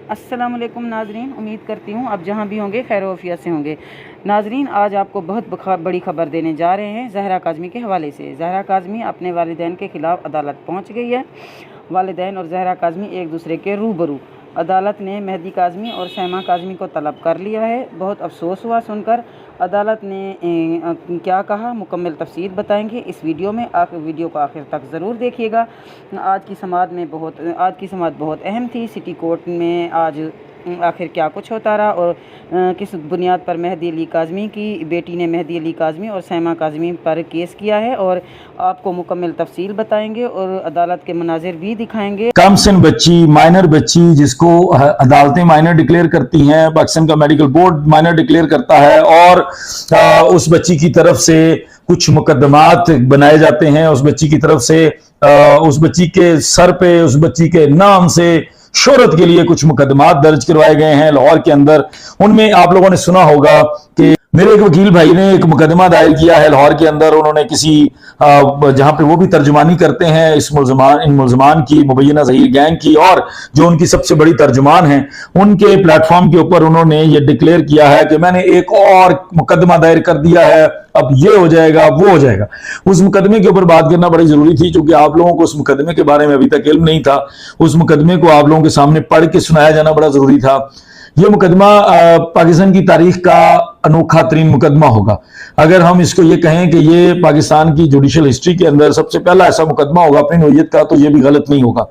अस्सलाम वालेकुम नाजरीन, उम्मीद करती हूँ आप जहाँ भी होंगे खैर वफ़ियत से होंगे। नाजरीन, आज आपको बहुत बड़ी खबर देने जा रहे हैं ज़हरा काज़मी के हवाले से। ज़हरा काज़मी अपने वालिदैन के ख़िलाफ़ अदालत पहुँच गई है। वालिदैन और ज़हरा काज़मी एक दूसरे के रूबरू। अदालत ने मेहदी काज़मी और सैमा काज़मी को तलब कर लिया है। बहुत अफसोस हुआ सुनकर। अदालत ने क्या कहा, मुकम्मल तफसील बताएंगे इस वीडियो में। वीडियो को आखिर तक ज़रूर देखिएगा। आज की समाअत बहुत अहम थी। सिटी कोर्ट में आज आखिर क्या कुछ होता रहा और किस बुनियाद पर मेहदी अली काज़मी की बेटी ने मेहदी अली काज़मी और सैमा काज़मी पर केस किया है, और आपको मुकम्मल तफसील बताएंगे और अदालत के मनाजिर भी दिखाएंगे। कम सिन बच्ची, माइनर बच्ची, जिसको अदालतें माइनर डिक्लेयर करती हैं, पाकिस्तान का मेडिकल बोर्ड माइनर डिक्लेयर करता है, और उस बच्ची की तरफ से कुछ मुकदमात बनाए जाते हैं। उस बच्ची की तरफ से उस बच्ची के सर पे, उस बच्ची के नाम से शोहरत के लिए कुछ मुकदमात दर्ज करवाए गए हैं लाहौर के अंदर। उनमें आप लोगों ने सुना होगा कि मेरे एक वकील भाई ने एक मुकदमा दायर किया है लाहौर के अंदर। उन्होंने किसी जहां पे वो भी तर्जुमानी करते हैं इन मुलजमान की, मुबैना ज़हीर गैंग की, और जो उनकी सबसे बड़ी तर्जुमान हैं, उनके प्लेटफॉर्म के ऊपर उन्होंने ये डिक्लेयर किया है कि मैंने एक और मुकदमा दायर कर दिया है, अब ये हो जाएगा, वो हो जाएगा। उस मुकदमे के ऊपर बात करना बड़ी जरूरी थी, क्योंकि आप लोगों को उस मुकदमे के बारे में अभी तक इल्म नहीं था। उस मुकदमे को आप लोगों के सामने पढ़ के सुनाया जाना बड़ा जरूरी था। ये मुकदमा पाकिस्तान की तारीख का अनोखा तरीन मुकदमा होगा। अगर हम इसको ये कहें कि ये पाकिस्तान की जुडिशल हिस्ट्री के अंदर सबसे पहला ऐसा मुकदमा होगा अपनी नौयत का, तो ये भी गलत नहीं होगा।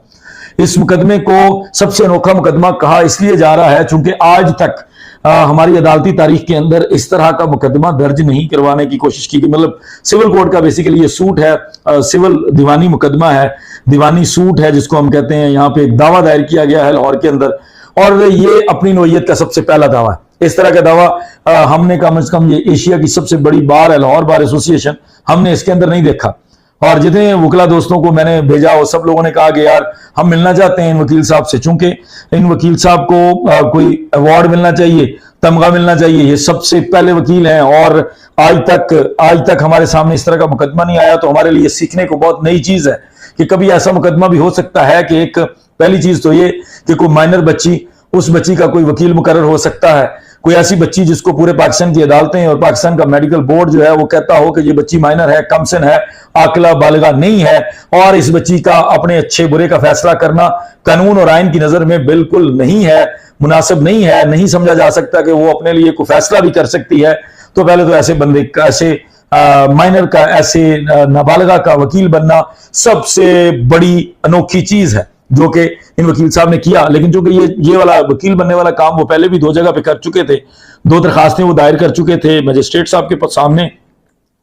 इस मुकदमे को सबसे अनोखा मुकदमा कहा इसलिए जा रहा है चूंकि आज तक हमारी अदालती तारीख के अंदर इस तरह का मुकदमा दर्ज नहीं करवाने की कोशिश की गई। मतलब सिविल कोर्ट का बेसिकली ये सूट है, सिविल दीवानी मुकदमा है, दीवानी सूट है जिसको हम कहते हैं। यहाँ पे एक दावा दायर किया गया है लाहौर के अंदर, और ये अपनी नौयत का सबसे पहला दावा है। इस तरह का दावा हमने कम से कम, ये एशिया की सबसे बड़ी बार है लाहौर बार एसोसिएशन, हमने इसके अंदर नहीं देखा। और जितने वकला दोस्तों को मैंने भेजा वो सब लोगों ने कहा कि यार हम मिलना चाहते हैं इन वकील साहब से, चूंकि इन वकील साहब को कोई अवार्ड मिलना चाहिए, तमगा मिलना चाहिए। ये सबसे पहले वकील हैं और आज तक हमारे सामने इस तरह का मुकदमा नहीं आया। तो हमारे लिए सीखने को बहुत नई चीज है कि कभी ऐसा मुकदमा भी हो सकता है कि एक पहली चीज तो ये कि कोई माइनर बच्ची, उस बच्ची का कोई वकील मुकर्रर हो सकता है। कोई ऐसी बच्ची जिसको पूरे पाकिस्तान की अदालतें और पाकिस्तान का मेडिकल बोर्ड जो है वो कहता हो कि ये बच्ची माइनर है, कमसिन है, आकला बालिगा नहीं है, और इस बच्ची का अपने अच्छे बुरे का फैसला करना कानून और आइन की नजर में बिल्कुल नहीं है, मुनासिब नहीं है, नहीं समझा जा सकता कि वो अपने लिए कोई फैसला भी कर सकती है। तो पहले तो ऐसे बंदे का, ऐसे माइनर का, ऐसे नाबालिगा का वकील बनना सबसे बड़ी अनोखी चीज है जो कि इन वकील साहब ने किया। लेकिन जो कि ये वाला वकील बनने वाला काम वो पहले भी 2 जगह पे कर चुके थे, 2 दरखास्तें वो दायर कर चुके थे मजिस्ट्रेट साहब के सामने,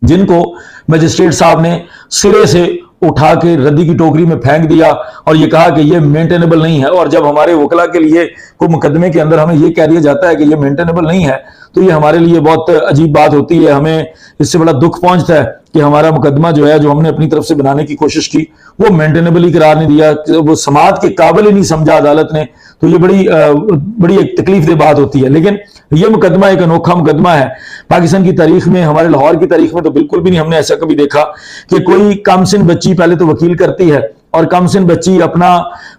जिनको मजिस्ट्रेट साहब ने सिरे से उठा के रद्दी की टोकरी में फेंक दिया और ये कहा कि ये मेंटेनेबल नहीं है। और जब हमारे वकला के लिए कोई मुकदमे के अंदर हमें ये कह दिया जाता है कि ये मेंटेनेबल नहीं है, तो ये हमारे लिए बहुत अजीब बात होती है। हमें इससे बड़ा दुख पहुंचता है कि हमारा मुकदमा जो है, जो हमने अपनी तरफ से बनाने की कोशिश की, वो मेंटेनेबल ही करार नहीं दिया, वो समाअत के काबिल ही नहीं समझा अदालत ने। तो ये बड़ी एक तकलीफ दे बात होती है। लेकिन ये मुकदमा एक अनोखा मुकदमा है पाकिस्तान की तारीख में, हमारे लाहौर की तारीख में तो बिल्कुल भी नहीं हमने ऐसा कभी देखा कि कोई कमसिन बच्ची पहले तो वकील करती है और कमसिन बच्ची अपना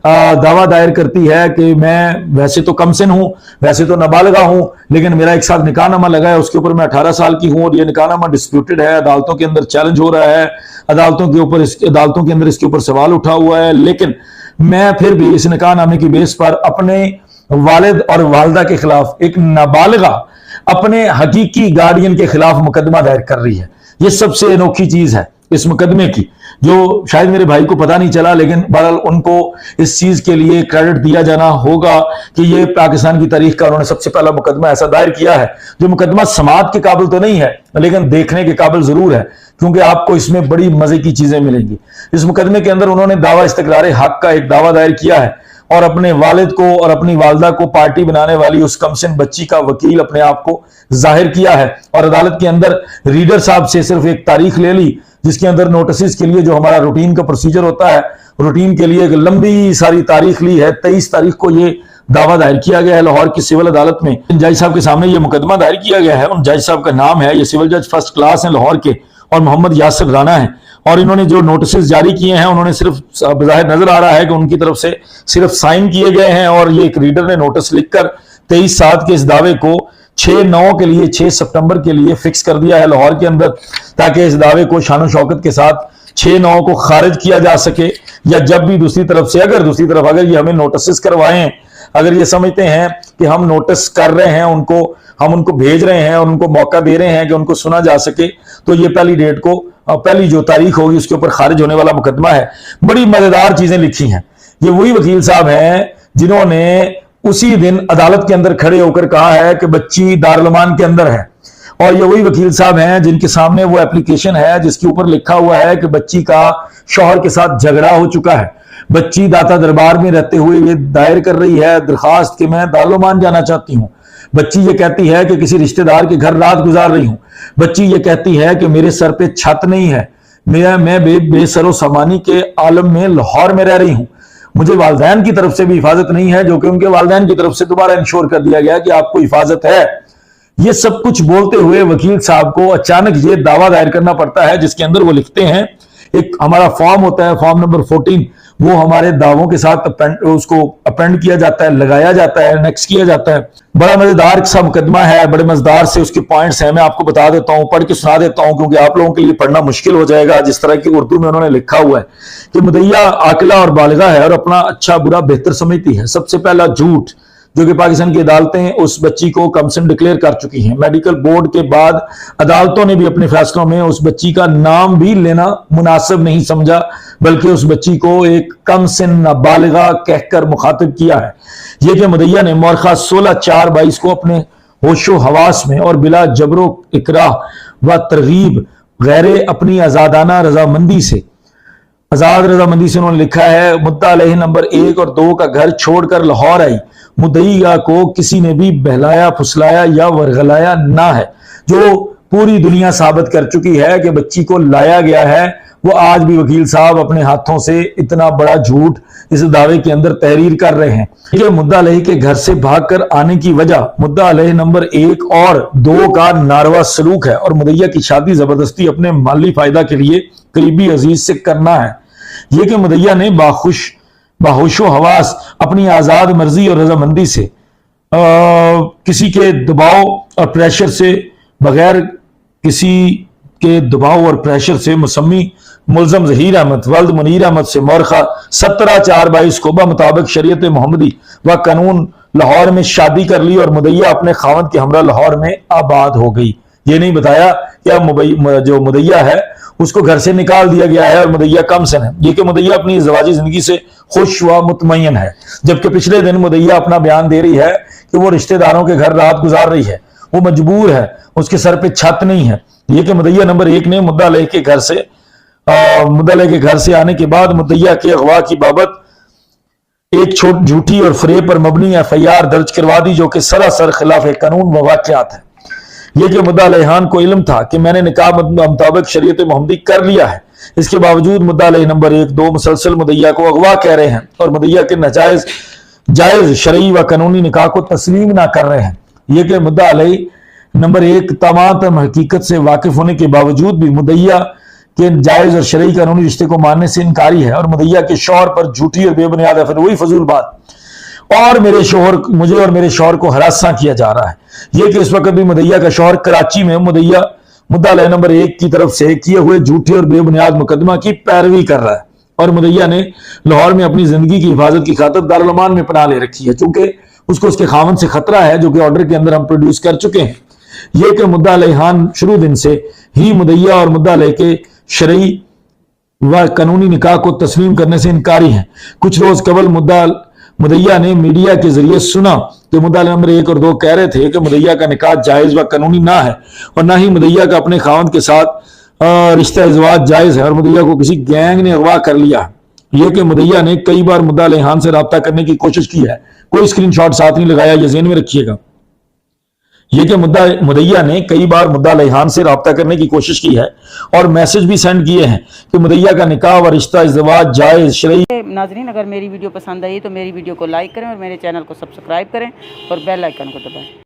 दावा दायर करती है कि मैं वैसे तो कमसिन हूं, वैसे तो नाबालिगा हूं, लेकिन मेरा एक साथ निकाहनामा लगा है, उसके ऊपर मैं 18 साल की हूं और ये निकाहनामा डिस्प्यूटेड है, अदालतों के अंदर चैलेंज हो रहा है, अदालतों के अंदर इसके ऊपर सवाल उठा हुआ है, लेकिन मैं फिर भी इस निकाहनामे की बेस पर अपने वालिद और वालदा के खिलाफ, एक नाबालिगा अपने हकीकी गार्डियन के खिलाफ मुकदमा दायर कर रही है। ये सबसे अनोखी चीज है इस मुकदमे की, जो शायद मेरे भाई को पता नहीं चला, लेकिन बहरहाल उनको इस चीज के लिए क्रेडिट दिया जाना होगा कि ये पाकिस्तान की तारीख का उन्होंने सबसे पहला मुकदमा ऐसा दायर किया है जो मुकदमा समाअत के काबिल तो नहीं है, लेकिन देखने के काबिल जरूर है, क्योंकि आपको इसमें बड़ी मजे की चीजें मिलेंगी। इस मुकदमे के अंदर उन्होंने दावा इस्तकरार हक का एक दावा दायर किया है और अपने वालिद को और अपनी वालदा को पार्टी बनाने वाली उस कमसिन बच्ची का वकील अपने आप को जाहिर किया है। और अदालत के अंदर रीडर साहब से सिर्फ एक तारीख ले ली जिसके अंदर नोटिस के लिए जो हमारा रूटीन का प्रोसीजर होता है, रूटीन के लिए एक लंबी सारी तारीख ली है। 23 तारीख को ये दावा दायर किया गया है लाहौर की सिविल अदालत में। जज साहब के सामने ये मुकदमा दायर किया गया है। उन जज साहब का नाम है, ये सिविल जज फर्स्ट क्लास है लाहौर के और मोहम्मद यासिर राना है। اور انہوں نے جو نوٹسز جاری کیے ہیں انہوں نے صرف بظاہر نظر آ رہا ہے کہ ان کی طرف سے صرف سائن کیے گئے ہیں، اور یہ ایک ریڈر نے نوٹس لکھ کر 23/7 کے اس دعوے کو 6/9 کے لیے 6 سپٹمبر کے لیے فکس کر دیا ہے لاہور کے اندر، تاکہ اس دعوے کو شان و شوکت کے ساتھ 6/9 کو خارج کیا جا سکے، یا جب بھی دوسری طرف اگر یہ ہمیں نوٹسز کروائیں، اگر یہ سمجھتے ہیں کہ ہم نوٹس کر رہے ہیں ہم ان کو بھیج رہے ہیں اور ان کو موقع دے رہے ہیں کہ ان کو سنا جا سکے، تو یہ پہلی جو تاریخ ہوگی اس کے اوپر خارج ہونے والا مقدمہ ہے۔ بڑی مزیدار چیزیں لکھی ہیں۔ یہ وہی وکیل صاحب ہیں جنہوں نے اسی دن عدالت کے اندر کھڑے ہو کر کہا ہے کہ بچی دارالامان کے اندر ہے، اور یہ وہی وکیل صاحب ہیں جن کے سامنے وہ اپلیکیشن ہے جس کے اوپر لکھا ہوا ہے کہ بچی کا شوہر کے ساتھ جھگڑا ہو چکا ہے۔ بچی داتا دربار میں رہتے ہوئے یہ دائر کر رہی ہے درخواست کہ میں دارالامان جانا چاہتی ہوں۔ بچی یہ کہتی ہے کہ کسی رشتہ دار کے گھر رات گزار رہی ہوں۔ بچی یہ کہتی ہے کہ میرے سر پہ چھت نہیں ہے، میں بے سر و سامانی کے عالم میں لاہور میں رہ رہی ہوں۔ مجھے والدین کی طرف سے بھی حفاظت نہیں ہے، جو کہ ان کے والدین کی طرف سے دوبارہ انشور کر دیا گیا کہ آپ کو حفاظت ہے۔ یہ سب کچھ بولتے ہوئے وکیل صاحب کو اچانک یہ دعویٰ دائر کرنا پڑتا ہے، جس کے اندر وہ لکھتے ہیں، ایک ہمارا فارم ہوتا ہے، فارم نمبر 14، وہ ہمارے دعووں کے ساتھ اس کو اپینڈ کیا جاتا ہے، لگایا جاتا ہے، نیکس کیا جاتا ہے۔ بڑا مزیدار سا مقدمہ ہے، بڑے مزیدار سے اس کے پوائنٹس ہیں، میں آپ کو بتا دیتا ہوں، پڑھ کے سنا دیتا ہوں، کیونکہ آپ لوگوں کے لیے پڑھنا مشکل ہو جائے گا۔ جس طرح کی اردو میں انہوں نے لکھا ہوا ہے کہ مدعیہ عاقلہ اور بالغہ ہے اور اپنا اچھا برا بہتر سمجھتی ہے۔ سب سے پہلا جھوٹ جو کہ پاکستان کی عدالتیں اس بچی کو کمسن ڈکلیئر کر چکی ہیں۔ میڈیکل بورڈ کے بعد عدالتوں نے بھی اپنے فیصلوں میں اس بچی کا نام بھی لینا مناسب نہیں سمجھا، بلکہ اس بچی کو ایک کم سن نابالغہ کہہ کر مخاطب کیا ہے۔ یہ کہ مدعیہ نے مورخہ 16/4/22 کو اپنے ہوش و حواس میں اور بلا جبر و اکراہ و ترغیب غیر اپنی آزاد رضامندی سے انہوں نے لکھا ہے، مدعا علیہ نمبر 1 اور 2 کا گھر چھوڑ کر لاہور آئی۔ مدعیہ کو کسی نے بھی بہلایا پھسلایا یا ورغلایا نہ ہے، جو پوری دنیا ثابت کر چکی ہے کہ بچی کو لایا گیا ہے۔ وہ آج بھی وکیل صاحب اپنے ہاتھوں سے اتنا بڑا جھوٹ اس دعوے کے اندر تحریر کر رہے ہیں۔ یہ مدعا علیہ کے گھر سے بھاگ کر آنے کی وجہ مدعا علیہ نمبر 1 اور 2 کا ناروا سلوک ہے، اور مدعیہ کی شادی زبردستی اپنے مالی فائدہ کے لیے قریبی عزیز سے کرنا ہے۔ یہ کہ مدعیہ نے باہوش و حواس اپنی آزاد مرضی اور رضامندی سے کسی کے دباؤ اور پریشر سے بغیر کسی کے دباؤ اور پریشر سے ملزم ظہیر احمد ولد منیر احمد سے مورخہ 17/4/22 کو بمطابق شریعت محمدی و قانون لاہور میں شادی کر لی، اور مدعیہ اپنے خاوند کے ہمراہ لاہور میں آباد ہو گئی۔ یہ نہیں بتایا کہ جو مدعیہ ہے اس کو گھر سے نکال دیا گیا ہے اور مدعیہ کم سن ہے۔ یہ کہ مدعیہ اپنی ازدواجی زندگی سے خوش و مطمئن ہے، جبکہ پچھلے دن مدعیہ اپنا بیان دے رہی ہے کہ وہ رشتہ داروں کے گھر رات گزار رہی ہے، وہ مجبور ہے، اس کے سر پہ چھت نہیں ہے۔ یہ کہ مدعیہ نمبر 1 نے مدعا علیہ کے گھر سے آنے کے بعد مدعیہ کے اغوا کی بابت ایک جھوٹی اور فریب پر مبنی FIR درج کروا دی، جو کہ سراسر خلاف قانون و واقعات ہے۔ یہ کہ مدعا علیہان کو علم تھا کہ میں نے نکاح مطابق شریعت محمدی کر لیا ہے، اس کے باوجود مدعا علیہ نمبر 1 2 مسلسل مدعیہ کو اغوا کہہ رہے ہیں اور مدعیہ کے جائز شرعی و قانونی نکاح کو تسلیم نہ کر رہے ہیں۔ یہ کہ مدعا علیہ نمبر 1 تمام حقیقت سے واقف ہونے کے باوجود بھی مدعیہ کے جائز اور شرعی قانونی رشتے کو ماننے سے انکاری ہے، اور مدعیہ کے شوہر پر جھوٹی اور بے بنیاد پھر وہی فضول بات اور مجھے اور میرے شوہر کو ہراساں کیا جا رہا ہے۔ یہ کہ اس وقت بھی مدعیہ کا شوہر کراچی میں مدعا علیہ نمبر 1 کی طرف سے کیے ہوئے جھوٹے اور بے بنیاد مقدمہ کی پیروی کر رہا ہے، اور مدعیہ نے لاہور میں اپنی زندگی کی حفاظت کی خاطر دارالامان میں پناہ لے رکھی ہے، چونکہ اس کو اس کے خاوند سے خطرہ ہے، جو کہ آرڈر کے اندر ہم پروڈیوس کر چکے ہیں۔ یہ کہ مدعا علیہان شروع دن سے ہی مدعیہ اور مدعا علیہ کے شرعی و قانونی نکاح کو تسلیم کرنے سے انکاری ہیں۔ کچھ روز قبل مدعیہ نے میڈیا کے ذریعے سنا کہ مدعا علیہ نمبر 1 اور 2 کہہ رہے تھے کہ مدعیہ کا نکاح جائز و قانونی نہ ہے، اور نہ ہی مدعیہ کا اپنے خاوند کے ساتھ رشتہ ازدواج جائز ہے، اور مدعیہ کو کسی گینگ نے اغوا کر لیا۔ یہ کہ مدعیہ نے کئی بار مدعا علیہان سے رابطہ کرنے کی کوشش کی ہے، کوئی اسکرین شاٹ ساتھ نہیں لگایا، یہ ذہن میں رکھیے گا۔ یہ کہ مدعیہ نے کئی بار مدعا علیہان سے رابطہ کرنے کی کوشش کی ہے اور میسج بھی سینڈ کیے ہیں کہ مدعیہ کا نکاح و رشتہ ازدواج جائز شرعی۔ ناظرین، اگر میری ویڈیو پسند آئی تو میری ویڈیو کو لائک کریں اور میرے چینل کو سبسکرائب کریں اور بیل آئیکن کو دبائیں۔